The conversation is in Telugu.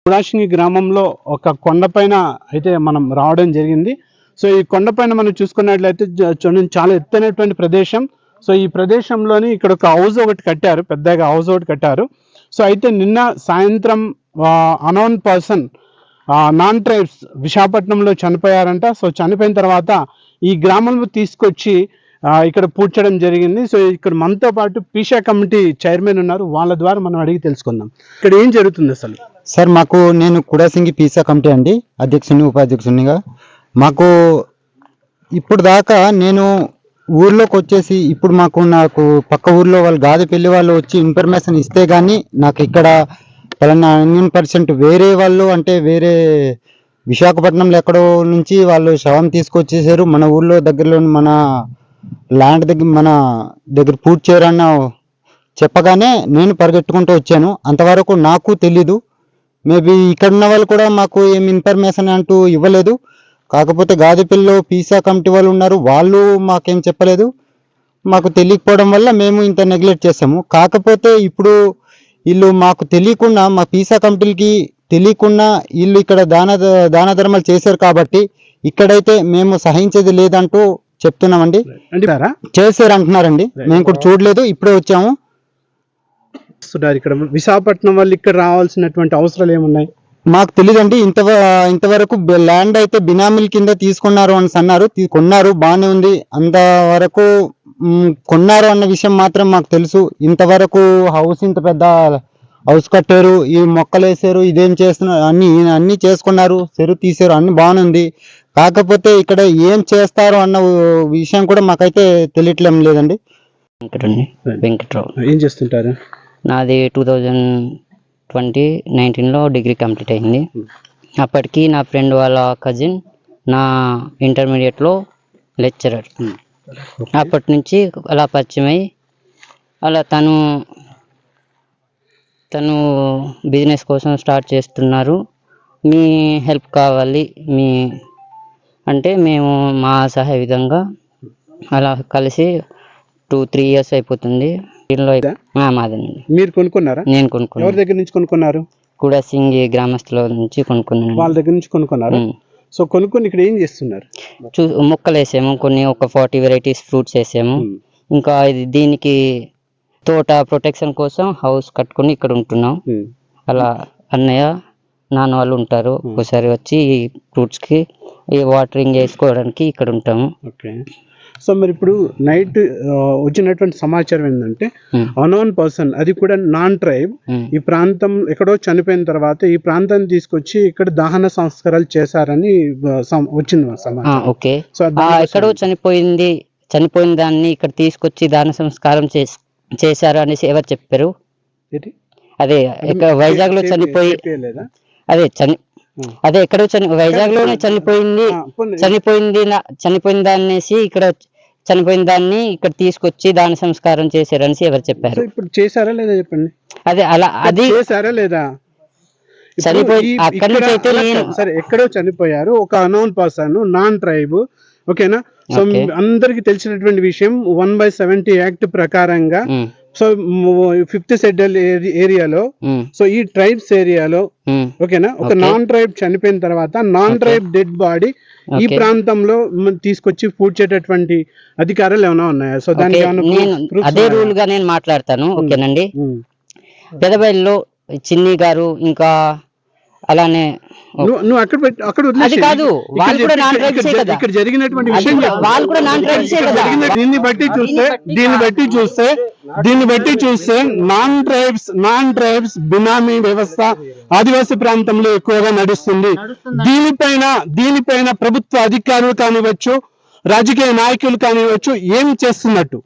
కుడాషింగి గ్రామంలో ఒక కొండపైన అయితే మనం రావడం జరిగింది. సో ఈ కొండపైన మనం చూసుకున్నట్లయితే చూడండి చాలా ఎత్తైనటువంటి ప్రదేశం. సో ఈ ప్రదేశంలోని ఇక్కడ ఒక హౌస్ ఒకటి కట్టారు, పెద్దగా హౌస్ ఒకటి కట్టారు. సో అయితే నిన్న సాయంత్రం అనోన్ పర్సన్ నాన్ ట్రైబ్స్ విశాఖపట్నంలో చనిపోయారంట. సో చనిపోయిన తర్వాత ఈ గ్రామంలో తీసుకొచ్చి ఇక్కడ పూడ్చడం జరిగింది. సో ఇక్కడ మనతో పాటు పీషా కమిటీ చైర్మన్ ఉన్నారు, వాళ్ళ ద్వారా మనం అడిగి తెలుసుకుందాం ఇక్కడ ఏం జరుగుతుంది అసలు. సార్ నేను కుడాసింగి పీసా కమిటీ అండి, అధ్యక్షుని ఉపాధ్యక్షునిగా. మాకు ఇప్పుడు దాకా నేను ఊర్లోకి వచ్చేసి ఇప్పుడు నాకు పక్క ఊర్లో వాళ్ళు గాదెపల్లి వాళ్ళు వచ్చి ఇన్ఫర్మేషన్ ఇస్తే కానీ నాకు ఇక్కడ పలానా 100% వేరే వాళ్ళు అంటే వేరే విశాఖపట్నంలో ఎక్కడో నుంచి వాళ్ళు శవం తీసుకొచ్చేసారు, మన ఊర్లో దగ్గరలో మన ల్యాండ్ దగ్గర మన దగ్గర పూర్తి చేయరన్న చెప్పగానే నేను పరిగెట్టుకుంటూ వచ్చాను. అంతవరకు నాకు తెలీదు. మేబీ ఇక్కడ ఉన్న వాళ్ళు కూడా మాకు ఏం ఇన్ఫర్మేషన్ అంటూ ఇవ్వలేదు. కాకపోతే గాదెపల్లిలో పీసా కమిటీ వాళ్ళు ఉన్నారు, వాళ్ళు మాకేం చెప్పలేదు. మాకు తెలియకపోవడం వల్ల మేము ఇంత నెగ్లెక్ట్ చేసాము. కాకపోతే ఇప్పుడు వీళ్ళు మాకు తెలియకుండా మా పీసా కమిటీలకి తెలియకుండా వీళ్ళు ఇక్కడ దాన ధర్మాలు చేశారు కాబట్టి ఇక్కడైతే మేము సహించేది లేదంటూ చెప్తున్నామండి. చేశారు అంటున్నారండి, మేము కూడా చూడలేదు, ఇప్పుడే వచ్చాము. ఇక్కడ విశాఖపట్నం వాళ్ళు ఇక్కడ రావాల్సినటువంటి అవసరాలు ఏమున్నాయి మాకు తెలియదండి. ఇంతవరకు ల్యాండ్ అయితే బినామీల కింద తీసుకున్నారు అని అన్నారు, కొన్నారు, బాగానే ఉంది. అంతవరకు కొన్నారు అన్న విషయం మాత్రం మాకు తెలుసు. ఇంతవరకు హౌస్ ఇంత పెద్ద హౌస్ కట్టారు, ఈ మొక్కలు వేసారు, ఇదేం చేస్తున్నారు, అన్ని చేసుకున్నారు, చెరువు తీసారు, అన్ని బాగానే ఉంది. కాకపోతే ఇక్కడ ఏం చేస్తారు అన్న విషయం కూడా మాకైతే తెలియట్లేం లేదండి. వెంకట్రావు ఏం చేస్తుంటారు? నాది 2019లో డిగ్రీ కంప్లీట్ అయింది. అప్పటికి నా ఫ్రెండ్ వాళ్ళ కజిన్ నా ఇంటర్మీడియట్లో లెక్చరర్. అప్పటి నుంచి అలా పరిచయం అయ్యి అలా తను బిజినెస్ కోసం స్టార్ట్ చేస్తున్నారు, మీ హెల్ప్ కావాలి అంటే మేము మా సహాయ విధంగా అలా కలిసి 2-3 years అయిపోతుంది. మాదేనండి. మీరు కొనుక్కున్నారా? నేను కొనుక్కున్నాను. ఎవరి దగ్గర నుంచి కొనుక్కున్నారు? కుడాసింగి గ్రామస్తుల నుంచి కొనుక్కున్నాను. వాళ్ళ దగ్గర నుంచి కొనుక్కున్నారు. సో కొనుక్కొని ఇక్కడ ఏం చేస్తున్నారు? మొక్కలు వేసాము, ఒక 40 వెరైటీస్ ఫ్రూట్స్ వేసాము. ఇంకా దీనికి తోట ప్రొటెక్షన్ కోసం హౌస్ కట్టుకుని ఇక్కడ ఉంటున్నాం. అలా అన్నయ్య నాన్న వాళ్ళు ఉంటారు, ఒకసారి వచ్చి ఈ ఫ్రూట్స్కి ఈ వాటరింగ్ వేసుకోవడానికి ఇక్కడ ఉంటాము. ఓకే. సో మరి ఇప్పుడు నైట్ వచ్చినటువంటి సమాచారం ఏంటంటే అనోన్ పర్సన్, అది కూడా నాన్ ట్రైబ్, ఈ ప్రాంతం ఎక్కడో చనిపోయిన తర్వాత ఈ ప్రాంతాన్ని తీసుకొచ్చి ఇక్కడ దహన సంస్కారాలు చేశారని వచ్చింది సమాచారం. ఓకే. సో ఎక్కడో చనిపోయిన దాన్ని ఇక్కడ తీసుకొచ్చి దహన సంస్కారం చేశారు అనేసి ఎవరు చెప్పారు? అదే వైజాగ్ లో చనిపోయి అదే ఎక్కడో వైజాగ్ లోనే చనిపోయిన దాన్ని ఇక్కడ చనిపోయిన దాన్ని ఇక్కడ తీసుకొచ్చి దాని సంస్కారం చేశారని ఎవరు చెప్పారు? ఇప్పుడు చేశారా లేదా చెప్పండి. అదే అలా అది చేశారా లేదా? అక్కడి నుంచి అయితే సరే, ఎక్కడో చనిపోయారు, ఒక అనోన్ పర్సన్, నాన్ ట్రైబ్, ఓకేనా? సో అందరికి తెలిసినటువంటి విషయం 1/70 యాక్ట్ ప్రకారంగా సో 5th షెడ్యూల్ ఏరియాలో, సో ఈ ట్రైబ్స్ ఏరియాలో, ఓకేనా, ఒక నాన్ ట్రైబ్ చనిపోయిన తర్వాత నాన్ ట్రైబ్ డెడ్ బాడీ ఈ ప్రాంతంలో తీసుకొచ్చి పూడ్చేటటువంటి అధికారాలు ఏమైనా ఉన్నాయా? సో దానికి అదే రూల్ గా నేను మాట్లాడతాను. ఓకేనండి. పెదబయల్లో చిన్ని గారు ఇంకా అలానే నువ్వు అక్కడ ఇక్కడ జరిగినటువంటి విషయం దీన్ని బట్టి చూస్తే నాన్ ట్రైబ్స్ బినామీ వ్యవస్థ ఆదివాసీ ప్రాంతంలో ఎక్కువగా నడుస్తుంది. దీనిపైన ప్రభుత్వ అధికారులు కానివచ్చు, రాజకీయ నాయకులు కానివచ్చు ఏం చేస్తున్నట్టు?